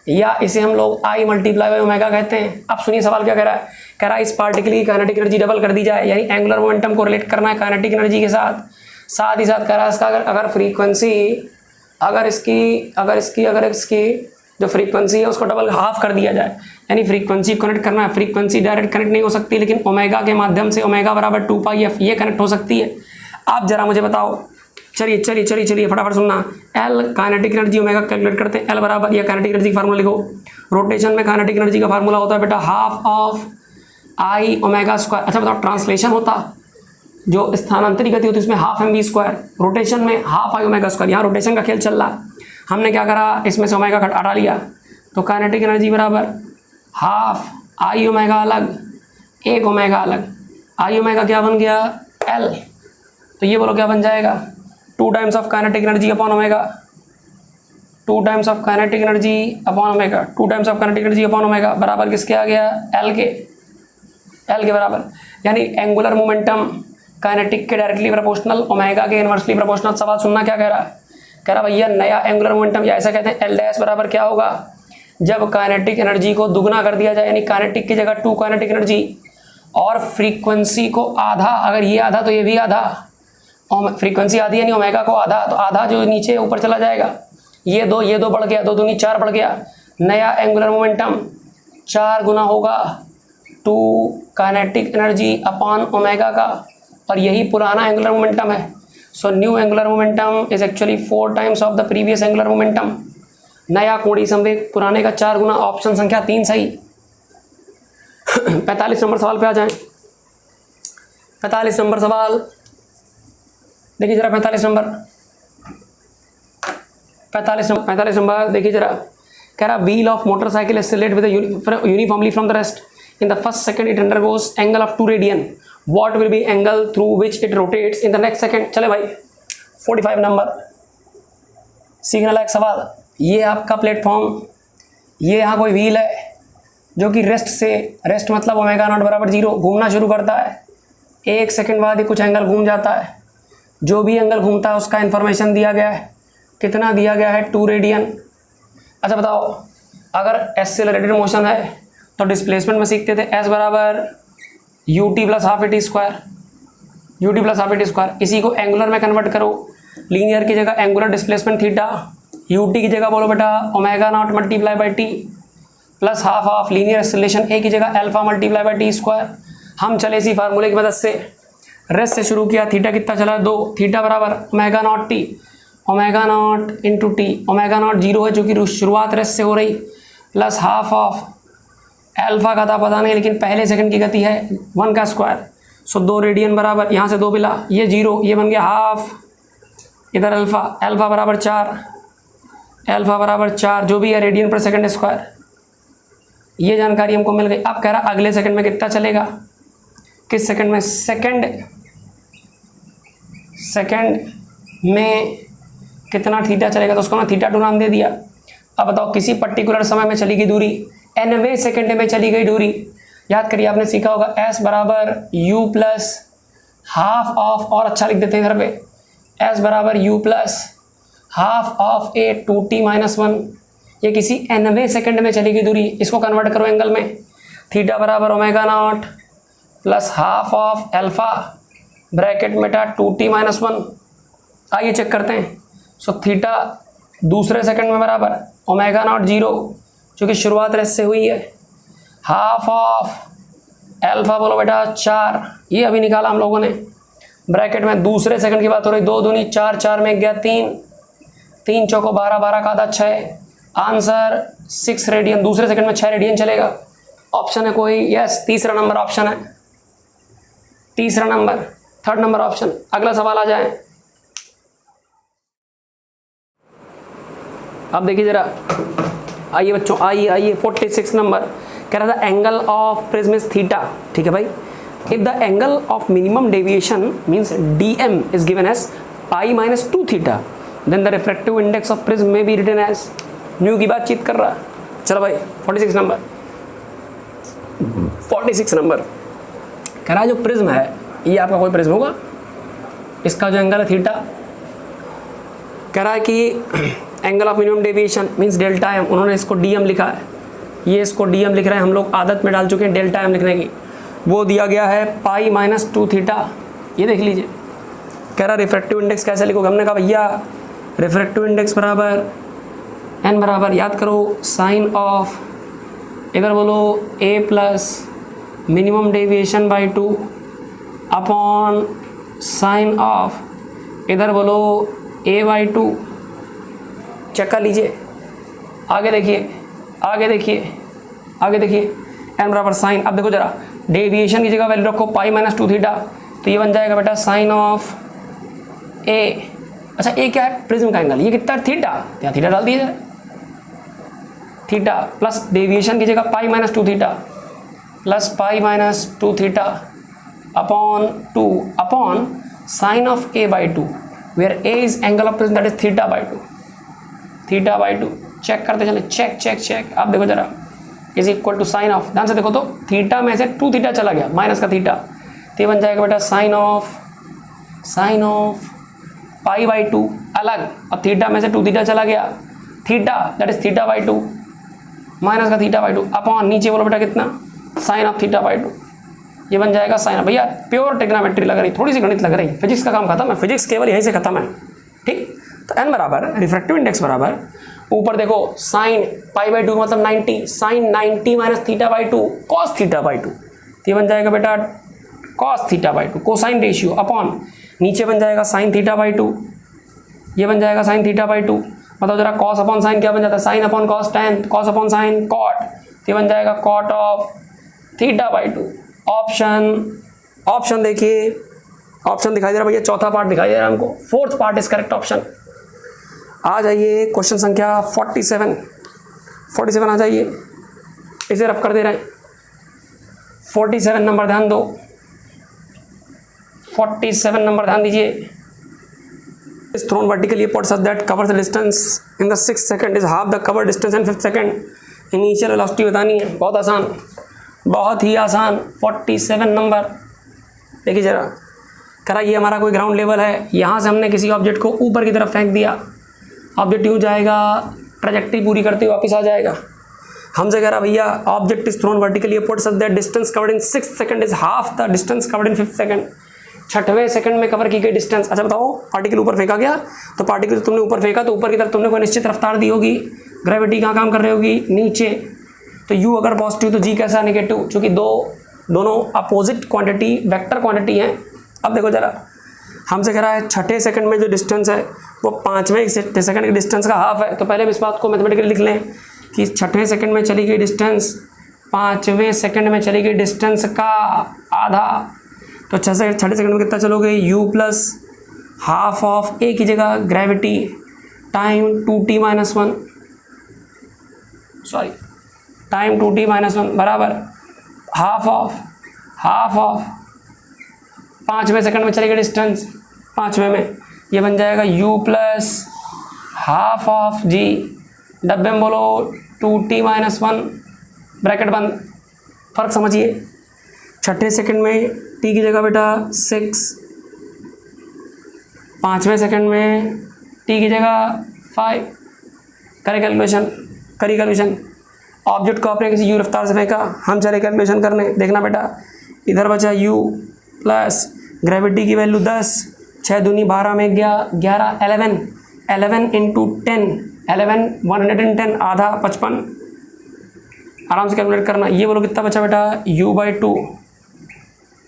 या इसे हम लोग I × ओमेगा कहते हैं। अब सुनिए सवाल क्या कह रहा है। कह रहा है इस पार्टिकल की काइनेटिक एनर्जी डबल कर दी जाए, यानी एंगुलर मोमेंटम को रिलेट करना है काइनेटिक एनर्जी के साथ। साथ ही साथ कह रहा है इसका अगर फ्रीक्वेंसी अगर इसकी जो फ्रीक्वेंसी है उसको डबल हाफ कर दिया जाए, यानी फ्रीक्वेंसी कनेक्ट करना है। फ्रीक्वेंसी डायरेक्ट कनेक्ट नहीं हो सकती, लेकिन ओमेगा के माध्यम से ओमेगा बराबर 2πf ये कनेक्ट हो सकती है। आप जरा मुझे बताओ, चलिए फटाफट सुनना। L kinetic energy omega calculate करते हैं। एल बराबर, या काइनेटिक एनर्जी का फार्मूला लिखो। रोटेशन में काइनेटिक एनर्जी का फार्मूला होता है बेटा हाफ ऑफ I ω²। अच्छा बताओ, ट्रांसलेशन होता जो स्थानांतरित गति होती है उसमें हाफ mv², रोटेशन में हाफ I ω²। यहाँ रोटेशन का खेल चल रहा, हमने क्या करा, इसमें से ओमेगा हटा लिया, तो काइनेटिक एनर्जी बराबर हाफ I ω अलग, एक ओमेगा अलग। I ω क्या बन गया, L। तो ये बोलो क्या बन जाएगा, 2 times of kinetic energy upon omega, 2 times of kinetic energy upon omega, 2 times of kinetic energy upon omega बराबर किसके आ गया, L के बराबर। यानी एंगुलर मोमेंटम काइनेटिक के डायरेक्टली प्रोपोर्शनल, ओमेगा के इनवर्सली प्रोपोर्शनल। सवाल सुनना क्या कह रहा है। कह रहा भैया नया एंगुलर मोमेंटम, या ऐसा कहते हैं L' बराबर क्या होगा, जब काइनेटिक एनर्जी को दुगना कर दिया जाए, यानी काइनेटिक की जगह 2 काइनेटिक एनर्जी और फ्रीक्वेंसी को आधा, अगर ये आधा तो ये भी आधा, फ्रीक्वेंसी आधी यानी ओमेगा को आधा, तो आधा जो नीचे ऊपर चला जाएगा, ये दो बढ़ गया, 2 दूनी 4 बढ़ गया। नया एंगुलर मोमेंटम 4 गुना होगा 2 काइनेटिक एनर्जी अपॉन ओमेगा का, और यही पुराना एंगुलर मोमेंटम है। So new angular momentum is actually 4 times of the previous angular momentum. नया कोणीय संवेग पुराने का 4 गुना, ऑप्शन संख्या 3 सही। 45 नंबर सवाल पे आ जाएं। 45 नंबर सवाल देखिए जरा, 45 नंबर देखिए जरा। कह रहा wheel of motorcycle accelerate with uniformly from the rest, in the first second it undergoes angle of 2 radian, what will B angle through which it rotates in the next second. चले भाई 45 number सीखने लायक सवाल। ये आपका platform, ये यहाँ कोई wheel है जो कि रेस्ट मतलब ओमेगा नॉट बराबर 0 घूमना शुरू करता है। 1 सेकंड बाद ही कुछ एंगल घूम जाता है। जो भी एंगल घूमता है उसका इन्फॉर्मेशन दिया गया है, कितना दिया गया है, 2 रेडियन। अच्छा बताओ, अगर एक्सेलरेटेड मोशन है तो डिस्प्लेसमेंट में सीखते थे S बराबर ut + ½ at², ut + ½ at²। इसी को एंगुलर में कन्वर्ट करो, लीनियर की जगह एंगुलर डिस्प्लेसमेंट थीटा, ut की जगह बोलो बेटा omega naught × t plus half of linear acceleration a की जगह अल्फा × t²। हम चले इसी फार्मूले की मदद से, रेस्ट से शुरू किया, थीटा कितना चला 2, थीटा बराबर omega naught t, omega naught into T, omega naught 0 है जो कि शुरुआत रेस्ट से हो रही, प्लस हाफ ऑफ अल्फा का था पता नहीं, लेकिन पहले सेकंड की गति है 1 का स्क्वायर। सो 2 रेडियन बराबर, यहाँ से 2 मिला, ये 0, ये बन गया हाफ, इधर अल्फा बराबर 4, जो भी है रेडियन पर सेकंड स्क्वायर। ये जानकारी हमको मिल गई। अब कह रहा अगले सेकंड में कितना चलेगा, किस सेकंड में, सेकंड में कितना थीटा चलेगा, तो उसको मैं θ2 नाम दे दिया। अब बताओ किसी पर्टिकुलर समय में चली गई दूरी, 90 सेकंड में चली गई दूरी, याद करिए आपने सीखा होगा S बराबर U प्लस हाफ ऑफ, और अच्छा लिख देते हैं इधर पे, S बराबर U plus half of a 2t - 1। ये किसी 90 सेकंड में चली गई दूरी, इसको कन्वर्ट करो एंगल में, थीटा बराबर omega naught plus half of alpha bracket में था 2t - 1। आइए चेक करते हैं। सो थीटा दूसरे सेकंड में बराबर ओमेगा नॉट 0 जो कि शुरुआत रेस्ट से हुई है, हाफ ऑफ अल्फा बोलो बेटा 4, ये अभी निकाला हम लोगों ने, ब्रैकेट में दूसरे सेकंड की बात हो रही, 2 दूनी 4, 4 में गया 3, 3 चौको 12, 12 का आधा 6, आंसर 6 रेडियन। दूसरे सेकंड में 6 रेडियन चलेगा। ऑप्शन है कोई? यस, तीसरा नंबर ऑप्शन है, तीसरा नंबर, थर्ड नंबर ऑप्शन। अगला सवाल आ जाए। अब देखिए जरा, आइए बच्चों, आइए 46 नंबर कह रहा था angle of prism is theta. ठीक है भाई, if the angle of minimum deviation means DM is given as pi minus 2 theta, then the refractive index of prism में बी रिटन एज न्यू की बातचीत कर रहा है। चलो भाई 46 नंबर, 46 नंबर कह रहा है जो प्रिज्म है, ये आपका कोई प्रिज्म होगा, इसका जो एंगल है थीटा, कह रहा है कि angle of minimum deviation means delta M, उन्होंने इसको डीएम लिखा है, ये इसको डीएम लिख रहे हैं, हम लोग आदत में डाल चुके हैं डेल्टा एम लिखने की, वो दिया गया है पाई माइनस 2 थीटा। ये देख लीजिए, कह रहा रिफ्रैक्टिव इंडेक्स कैसे लिखोगे, हमने कहा भैया रिफ्रैक्टिव इंडेक्स बराबर एन बराबर, याद करो साइन ऑफ, इधर बोलो A plus minimum deviation by 2 upon sine of, इधर बोलो ए बाई 2। चेक कर लीजिए, आगे देखिए, आगे देखिए, आगे देखिए, एन बराबर साइन। अब देखो जरा, डेविएशन की जगह वैल्यू रखो पाई माइनस 2 थीटा, तो ये बन जाएगा बेटा साइन ऑफ ए। अच्छा ए क्या है? प्रिज्म का एंगल, ये कितना है? थीटा, यहाँ थीटा डाल दीजिए, थीटा प्लस डेविएशन की जगह pi minus 2 theta plus pi minus 2 theta upon 2 upon sine of A by 2, where A is angle of prism that is theta by 2, theta by 2। Check करते चले, check check check. आप देखो जरा, is equal to sine of, ध्यान से देखो तो theta में से 2 थीटा चला गया, माइनस का थीटा, तो ये बन जाएगा बेटा साइन ऑफ पाई बाई 2 अलग, और थीटा में से 2 थीटा चला गया, theta that is theta by 2 minus का थीटा बाई 2 अपॉन नीचे बोलो बेटा कितना, साइन ऑफ थीटा बाई 2, ये बन जाएगा साइन। भैया प्योर टेक्नोमेट्री लग रही, थोड़ी सी गणित लग रही, फिजिक्स का काम खत्म है, फिजिक्स केवल यहीं से खत्म है। ठीक, तो एन बराबर रिफ्रैक्टिव इंडेक्स बराबर, ऊपर देखो साइन पाई बाई 2 मतलब 90, sine 90 minus theta by 2 cos theta by 2, तो ये बन जाएगा बेटा cos theta by 2 cosine ratio upon नीचे बन जाएगा साइन थीटा बाई 2, ये बन जाएगा साइन थीटा बाई 2। मतलब जरा कॉस अपॉन साइन क्या बन जाता है? Sine upon cos tan, cos upon sine cot, तो ये बन जाएगा cot of theta by 2। Option देखिए, ऑप्शन दिखाई दे रहा भैया, चौथा पार्ट दिखाई दे रहा है हमको, fourth part is correct option. आ जाइए क्वेश्चन संख्या 47 आ जाइए, इसे रफ कर दे रहे हैं। 47 नंबर ध्यान दो, 47 नंबर ध्यान दीजिए। Is thrown vertically upward such that cover the distance in the 6th second is half the cover distance in 5th second. Initial velocity बतानी है, बहुत आसान, बहुत ही आसान। 47 नंबर देखिए जरा, करा ये हमारा कोई ग्राउंड लेवल है, यहाँ से हमने किसी ऑब्जेक्ट को ऊपर की तरफ फेंक दिया, ऑब्जेक्ट यूँ जाएगा, ट्रैजेक्टरी पूरी करते हुए वापस आ जाएगा। हमसे कह रहा भैया object is thrown vertically upward such that distance covered in 6th second is half the distance covered in 5th second. 6वें सेकंड में कवर की गई डिस्टेंस। अच्छा बताओ, पार्टिकल ऊपर फेंका गया, तो पार्टिकल तुमने ऊपर फेंका तो ऊपर की तरफ तुमने कोई निश्चित रफ्तार दी होगी, ग्रेविटी कहाँ काम कर रही होगी? नीचे। तो यू अगर पॉजिटिव तो जी कैसा नेगेटिव, चूँकि दोनों अपोजिट क्वांटिटी वेक्टर क्वांटिटी हैं। अब देखो जरा, हमसे कह रहा है 6ठे सेकंड में जो डिस्टेंस है वो 5वें सेकंड के डिस्टेंस का हाफ है। तो पहले हम इस बात को मैथमेटिकली लिख लें कि 6ठे सेकंड में चली गई डिस्टेंस 5वें सेकंड में चली गई डिस्टेंस का आधा। तो 6ठे सेकंड में कितना चलोगे? u प्लस हाफ ऑफ ए की जगह gravity time 2t minus 1, sorry time 2t minus 1 बराबर हाफ ऑफ 5वें सेकंड में चलेगी डिस्टेंस 5वें में, ये बन जाएगा u प्लस हाफ ऑफ जी, डब्बे में बोलो 2t माइनस 1 ब्रैकेट बंद। फर्क समझिए, 6ठे सेकंड में t की जगह बेटा 6, 5वें सेकंड में t की जगह 5। करें कैलकुलेशन। ऑब्जेक्ट को आपने किसी u रफ्तार से फेंका, हम चले कैलकुलेशन करने। देखना बेटा, इधर बचा u प्लस ग्रेविटी की वैल्यू 10, 6 दूनी 12 में गया 11, 11 इंटू 10, 11 110 आधा 55। आराम से कैलकुलेट करना। ये बोलो कितना बचा बेटा? u/2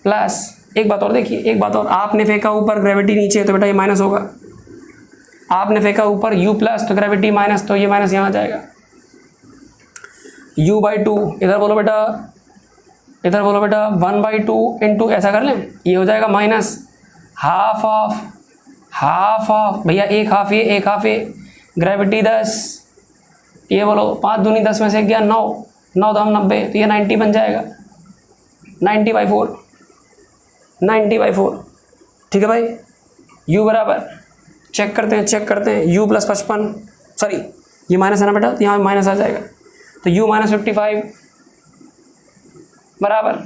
प्लस एक बात और देखिए, एक बात और, आपने फेंका ऊपर, ग्रेविटी नीचे, तो बेटा ये माइनस होगा। आपने फेंका ऊपर u प्लस, तो ग्रेविटी माइनस, तो ये माइनस यहाँ आ जाएगा। u/2 इधर बोलो बेटा, इधर बोलो बेटा 1/2 इंटू ऐसा कर लें, ये हो जाएगा माइनस हाफ ऑफ भैया, एक हाफ ये, एक हाफ ये, ग्रेविटी 10, ये बोलो 5 दूनी 10 में से गया 9, 9 दम 90, तो ये 90 बन जाएगा, 90/4, 90/4। ठीक है भाई, u बराबर, चेक करते हैं, u प्लस 55, सॉरी ये माइनस है ना बेटा, तो यहाँ माइनस आ जाएगा, तो u माइनस 55 बराबर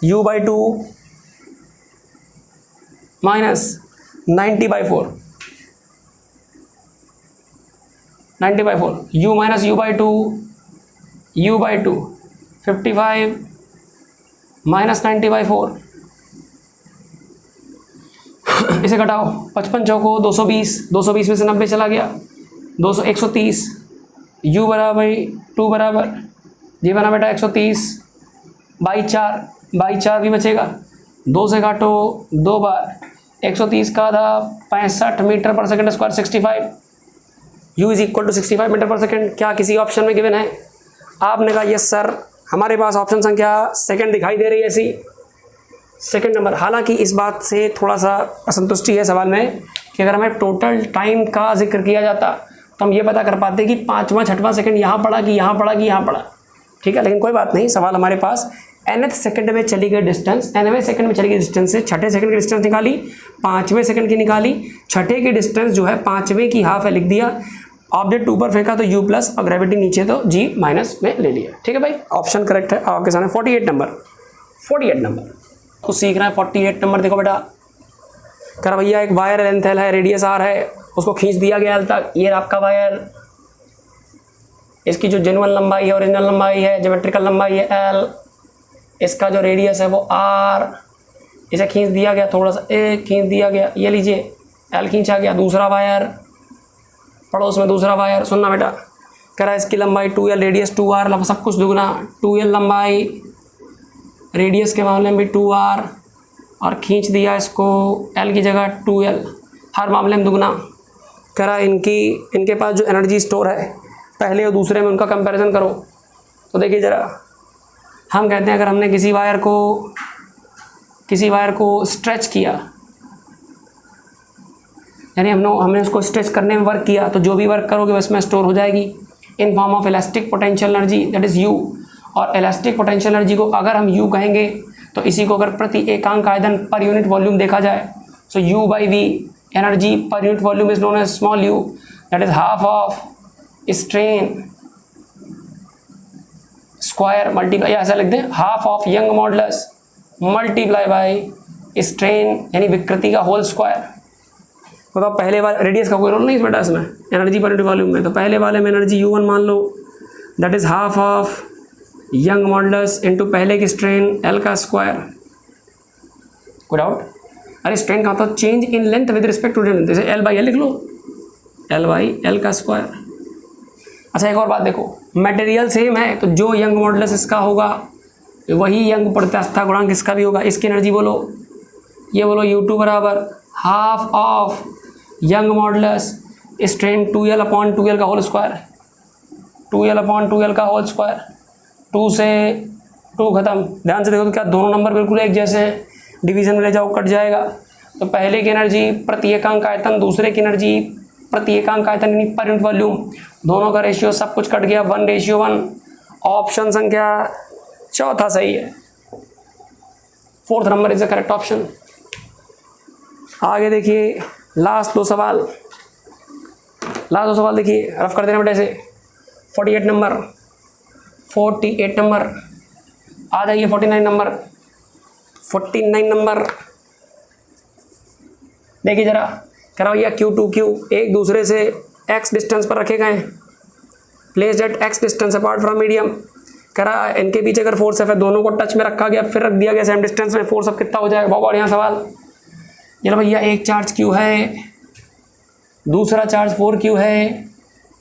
u/2 minus 90/4, 90/4, u minus u/2 55 minus 90/4। इसे घटाओ, 55 चौको 220, 220 में से 90 चला गया, 130, u बराबर 2 बराबर, ये बना बेटा 130 बाई 4 भी बचेगा, 2 से काटो 2 बार, 130 का आधा 65 metre per second square 65, u is equal to 65 metre per second. क्या किसी ऑप्शन में गिवन है? आपने कहा यस सर, हमारे पास ऑप्शन संख्या सेकंड दिखाई दे रही है, ऐसी सेकंड नंबर। हालांकि इस बात से थोड़ा सा असंतुष्टि है सवाल में कि अगर हमें टोटल टाइम का जिक्र किया जाता तो हम ये पता कर पाते कि 5वां 6वां सेकंड यहाँ पड़ा कि यहाँ पड़ा कि यहाँ पड़ा। ठीक है, लेकिन कोई बात नहीं, सवाल हमारे पास nth सेकंड में चली गई डिस्टेंस, nवें सेकंड में चली गई डिस्टेंस से छठे सेकंड की डिस्टेंस निकाली, 5वें सेकंड की निकाली, छठे की डिस्टेंस जो है 5वें की हाफ है लिख दिया, ऑब्जेक्ट ऊपर फेंका तो u प्लस और ग्रेविटी नीचे तो g माइनस में ले लिया। ठीक है भाई, ऑप्शन करेक्ट है आपके सामने। 48 नंबर तो सीख रहे हैं। 48 नंबर देखो बेटा, कर भैया एक वायर लेंथ L है, रेडियस R है, उसको खींच दिया गया L तक, ये आपका वायर, इसकी जो जेन्युइन लंबाई है, ओरिजिनल लंबाई है, ज्योमेट्रिकल लंबाई है L, इसका जो रेडियस है वो R, इसे खींच दिया गया, थोड़ा सा खींच दिया गया, ये लीजिए L खींचा गया। दूसरा वायर, पड़ोस में दूसरा वायर, सुनना बेटा, कह रहा है इसकी लंबाई 2L, रेडियस 2R, सब कुछ दुगना, 2L लंबाई, रेडियस के मामले में भी 2R, और खींच दिया इसको L की जगह 2L, हर मामले में दुगना। कह रहा है इनके पास जो एनर्जी स्टोर है पहले और दूसरे में, उनका कंपैरिजन करो। तो देखिए ज़रा, हम कहते हैं अगर हमने किसी वायर को स्ट्रेच किया, यानी हमने उसको स्ट्रेच करने में वर्क किया, तो जो भी वर्क करोगे उसमें स्टोर हो जाएगी in form of elastic potential energy, that is U। और इलास्टिक पोटेंशियल एनर्जी को अगर हम U कहेंगे तो इसी को अगर प्रति एकांक आयतन पर यूनिट वॉल्यूम देखा जाए, so U/V energy per unit volume is known as small u, that is half of strain square multiply, या ऐसा लिख दें half of Young modulus multiply by strain यानी विकृति का होल स्क्वायर। तो पहले वाले रेडियस का कोई रोल नहीं बेटा इसमें, एनर्जी पर यूनिट वॉल्यूम में, तो पहले वाले में एनर्जी U1 मान लो, that is half of Young modulus into पहले की स्ट्रेन L का स्क्वायर। कोई डाउट? अरे स्ट्रेन का मतलब change in length with respect to length, जैसे L/L लिख लो, L/L का स्क्वायर। अच्छा एक और बात देखो, मटेरियल सेम है तो जो यंग मॉडुलस इसका होगा वही यंग प्रत्यास्था गुणांक इसका भी होगा। इसकी एनर्जी बोलो, ये बोलो U2 बराबर half of Young modulus strain 2L/2L का होल स्क्वायर, 2L/2L का होल स्क्वायर। 2 से 2 खत्म, ध्यान से देखो तो क्या दोनों नंबर बिल्कुल एक जैसे हैं, डिवीजन में ले जाओ कट जाएगा। तो पहले की एनर्जी प्रति एकांक आयतन, दूसरे की एनर्जी प्रति एकांक आयतन यानी पर यूनिट वॉल्यूम, दोनों का रेशियो सब कुछ कट गया 1:1। ऑप्शन संख्या चौथा सही है, 4th number is the correct option. आगे देखिए लास्ट दो सवाल देखिए, रफ कर देना बेटा इसे। 48 नंबर आ जाइए। 49 नंबर देखिए जरा, कराओ भैया Q2Q एक दूसरे से x डिस्टेंस पर रखे गए, placed at x distance apart from medium. करा इनके बीच अगर फोर्स है, दोनों को टच में रखा गया फिर रख दिया गया सेम डिस्टेंस में, फोर्स अब कितना हो जाएगा? बहुत बढ़िया सवाल। चलो भैया एक चार्ज Q है, दूसरा चार्ज 4Q है,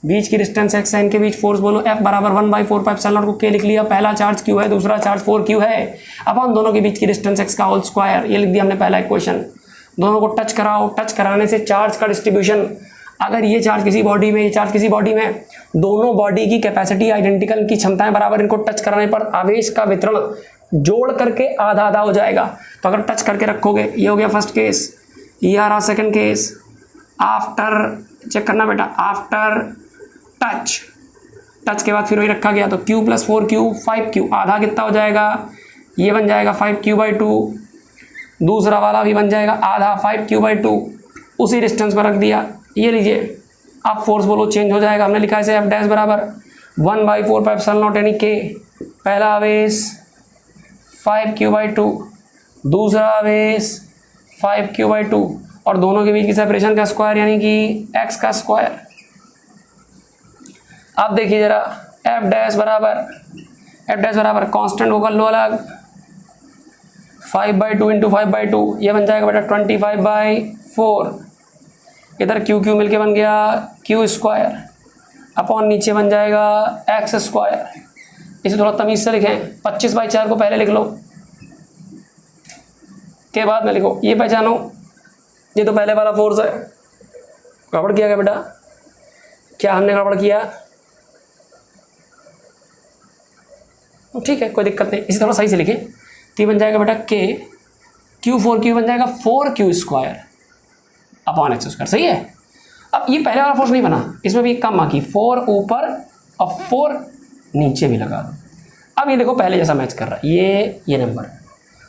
बीच की डिस्टेंस x है, इनके बीच फोर्स बोलो F बराबर 1/4πε0 को K लिख लिया, पहला चार्ज Q है, दूसरा चार्ज 4Q है, अपन दोनों के बीच की डिस्टेंस x का होल स्क्वायर, ये लिख दिया हमने पहला इक्वेशन। दोनों को टच कराओ, टच कराने से चार्ज का डिस्ट्रीब्यूशन, अगर ये चार्ज किसी बॉडी में, ये चार्ज किसी बॉडी में, दोनों बॉडी की कैपेसिटी आइडेंटिकल, की क्षमताएं बराबर, इनको टच कराने पर आवेश का वितरण जोड़ करके आधा आधा हो जाएगा। तो अगर टच करके रखोगे, ये हो गया फर्स्ट केस, ये आ रहा सेकंड केस। आफ्टर चेक करना बेटा, आफ्टर टच, टच के बाद फिर वही रखा गया, तो Q + 4Q 5Q, आधा कितना हो जाएगा, ये बन जाएगा 5Q/2, दूसरा वाला भी बन जाएगा आधा 5Q/2, उसी डिस्टेंस पर रख दिया। ये लीजिए, अब फोर्स बोलो चेंज हो जाएगा, हमने लिखा है इसे F' बराबर 1/4πε0 यानी K, पहला आवेश 5Q/2, दूसरा आवेश 5Q/2, और दोनों के बीच की सेपरेशन का स्क्वायर यानी कि x का स्क्वायर। अब देखिए जरा, F' बराबर कांस्टेंट को कर लो अलग, 5/2 × 5/2, ये बन जाएगा बेटा 25/4, इधर Q मिलके बन गया Q² अपॉन नीचे बन जाएगा x²। इसे थोड़ा तमीज से लिखें, 25/4 को पहले लिख लो, के बाद में लिखो, ये पहचानो, ये तो पहले वाला फोर्स है। गड़बड़ किया क्या बेटा, क्या हमने गड़बड़ किया? ठीक है, कोई दिक्कत नहीं, इसे थोड़ा सही से लिखे, तो ये बन जाएगा बेटा K, Q4Q बन जाएगा 4Q² अपॉन x², सही है। अब ये पहले वाला फोर्स नहीं बना, इसमें भी कम आकी, 4 ऊपर और 4 नीचे भी लगा दो। अब ये देखो पहले जैसा मैच कर रहा है, ये नंबर,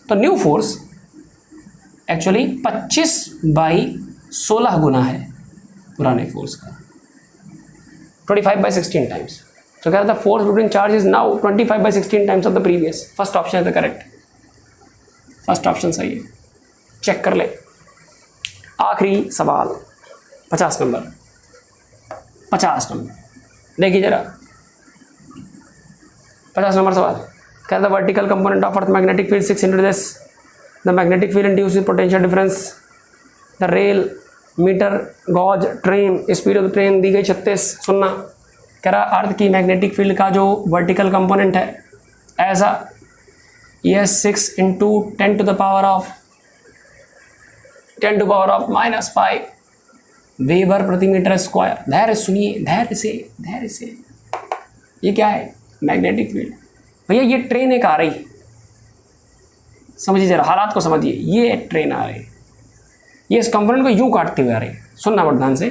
तो न्यू फोर्स एक्चुअली 25/16 गुना है पुराने फोर्स का, 25/16 टाइम्स। तो कह रहा था force between charge is now 25/16 times of the previous. First option is the correct, first option सही है, चेक कर ले। आखिरी सवाल 50 नंबर, 50 नंबर देखिए जरा, 50 नंबर सवाल कह रहा था vertical component of earth magnetic field 6 into this, the magnetic field induces potential difference, the rail metre gauge train, speed of the train दी गई 36। सुनना, कह रहा अर्थ की मैग्नेटिक फील्ड का जो वर्टिकल कंपोनेंट है ऐसा, यह 6 × 10⁻⁻⁻⁵ वेबर प्रति मीटर स्क्वायर। धैर्य सुनिए, धैर्य से, ये क्या है? Magnetic field. भैया ये ट्रेन एक आ रही, समझिए जरा, हालात को समझिए, ये ट्रेन आ रही, ये इस कंपोनेंट को यूं काटते हुए आ रही। सुनना बड़ा ध्यान से,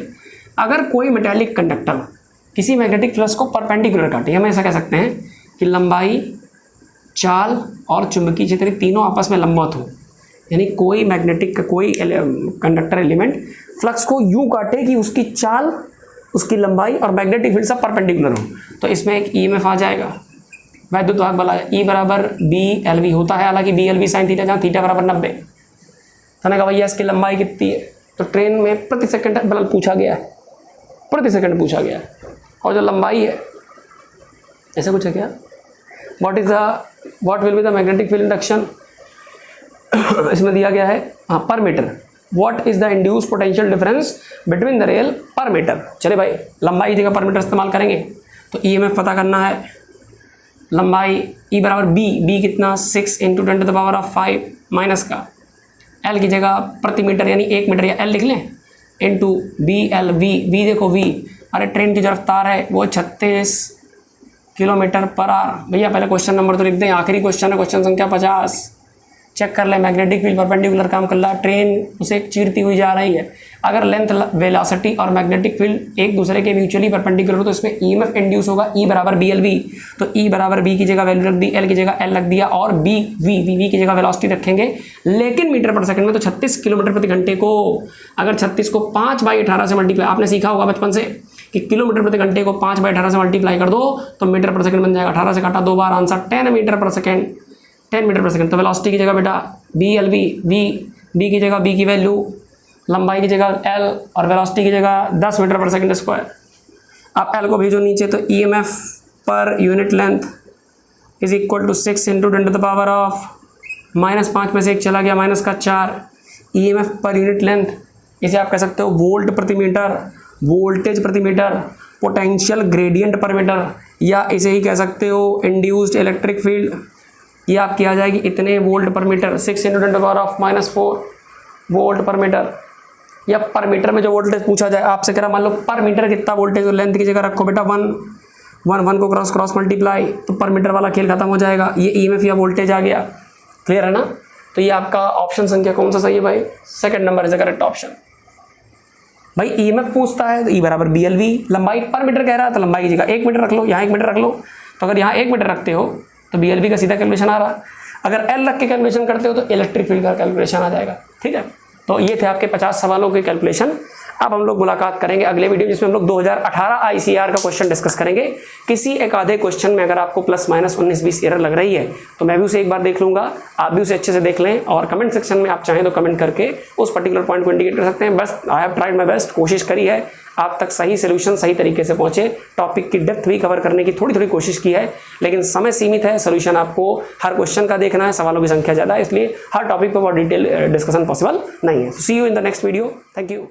अगर कोई मेटेलिक कंडक्टर किसी मैग्नेटिक फ्लक्स को परपेंडिकुलर काटे, हम ऐसा कह सकते हैं कि लंबाई, चाल और चुंबकीय क्षेत्र तीनों आपस में लंबवत हो, यानी कोई मैग्नेटिक कोई कंडक्टर एलिमेंट फ्लक्स को यूं काटे कि उसकी चाल, उसकी लंबाई और मैग्नेटिक फील्ड सब परपेंडिकुलर हो, तो इसमें एक ईएमएफ आ जाएगा, वैद्युत वाहक बल। ई बराबर BLV होता है, हालांकि BLV sin थीटा, जहाँ थीटा बराबर 90। मैंने कहा भैया इसकी लंबाई कितनी है, तो ट्रेन में प्रति सेकंड बल पूछा गया है, प्रति सेकंड पूछा गया है, और जो लंबाई है ऐसा कुछ है क्या, what will be the magnetic field induction, इसमें दिया गया है हाँ per metre, what is the induce potential difference between the rail per metre. चले भाई, लंबाई जगह पर मीटर इस्तेमाल करेंगे, तो ईएमएफ पता करना है, लंबाई E बराबर B कितना 6 × 10⁻⁵ माइनस का L की जगह प्रति मीटर यानी 1 मीटर या L लिख लें, इंटू BLV, V देखो V, अरे ट्रेन की जो रफ्तार है वो 36 km/h। भैया पहले क्वेश्चन नंबर तो लिख दें, आखिरी क्वेश्चन है, क्वेश्चन संख्या 50। चेक कर ले, मैग्नेटिक फील्ड परपेंडिकुलर काम कर रहा है, ट्रेन उसे चीरती हुई जा रही है। अगर लेंथ, वेलोसिटी और मैग्नेटिक फील्ड एक दूसरे के म्यूचुअली परपेंडिकुलर हो तो इसमें ईएमएफ इंड्यूस होगा, E बराबर BLV। तो E बराबर B की जगह वैल्यू रख दी, L की जगह L रख दिया, और V की जगह वेलोसिटी रखेंगे, लेकिन मीटर पर सेकंड में, तो 36 किलोमीटर प्रति घंटे को अगर 36 को 5/18 से मल्टीप्लाई, आपने सीखा होगा बचपन से कि किलोमीटर प्रति घंटे को 5/18 से मल्टीप्लाई कर दो तो मीटर पर सेकंड बन जाएगा। 18 से काटा 2 बार, answer 10 metre per second, 10 metre per second. तो वेलोसिटी की जगह बेटा BLV, V की जगह B की वैल्यू, लंबाई की जगह L और वेलोसिटी की जगह 10 मीटर पर सेकंड स्क्वायर। आप L को भेजो नीचे, तो EMF per unit length is equal to 6 × 10⁻⁻5 में से 1 चला गया, माइनस का 4। EMF पर यूनिट लेंथ, इसे आप कह सकते हो वोल्ट प्रति मीटर, वोल्टेज प्रति मीटर, पोटेंशियल ग्रेडियंट पर मीटर, या इसे ही कह सकते हो इंड्यूस्ड इलेक्ट्रिक फील्ड, ये आपकी आ जाएगी इतने वोल्ट पर मीटर, 6 × 10⁻⁻⁴ वोल्ट पर मीटर। या पर मीटर में जो वोल्टेज पूछा जाए आपसे, कह रहा मान लो पर मीटर कितना वोल्टेज, तो लेंथ की जगह रखो बेटा 1 को क्रॉस मल्टीप्लाई, तो पर मीटर वाला खेल खत्म हो जाएगा। ये ईएमएफ या वोल्टेज आ गया, क्लियर है ना। तो ये आपका ऑप्शन संख्या कौन सा सही है भाई, second number is the correct option. भाई ईएमएफ पूछता है तो ई बराबर BLV, लंबाई पर मीटर कह रहा है तो लंबाई की जगह 1 मीटर रख लो, यहाँ 1 मीटर रख लो। तो अगर यहाँ 1 मीटर रखते हो तो BLV का सीधा कैलकुलेशन आ रहा, अगर L रख के कैलकुलेशन करते हो तो इलेक्ट्रिक फील्ड का कैलकुलेशन आ जाएगा, ठीक है। तो ये थे आपके 50 सवालों के कैलकुलेशन। अब हम लोग मुलाकात करेंगे अगले वीडियो जिसमें हम लोग 2018 ICAR का क्वेश्चन डिस्कस करेंगे। किसी एक आधे क्वेश्चन में अगर आपको +- 19-20 एरर लग रही है तो मैं भी उसे एक बार देख लूंगा, आप भी उसे अच्छे से देख लें, और कमेंट सेक्शन में आप चाहें तो कमेंट करके उस पर्टिकुलर पॉइंट को इंडिकेट कर सकते हैं। बस I have tried my best, कोशिश करी है आप तक सही सोल्यूशन सही तरीके से पहुंचे, टॉपिक की डेप्थ भी कवर करने की थोड़ी कोशिश की है, लेकिन समय सीमित है, सोल्यूशन आपको हर क्वेश्चन का देखना है, सवालों की संख्या ज़्यादा है, इसलिए हर टॉपिक पर बहुत डिटेल डिस्कशन पॉसिबल नहीं है। See you in the next video, thank you.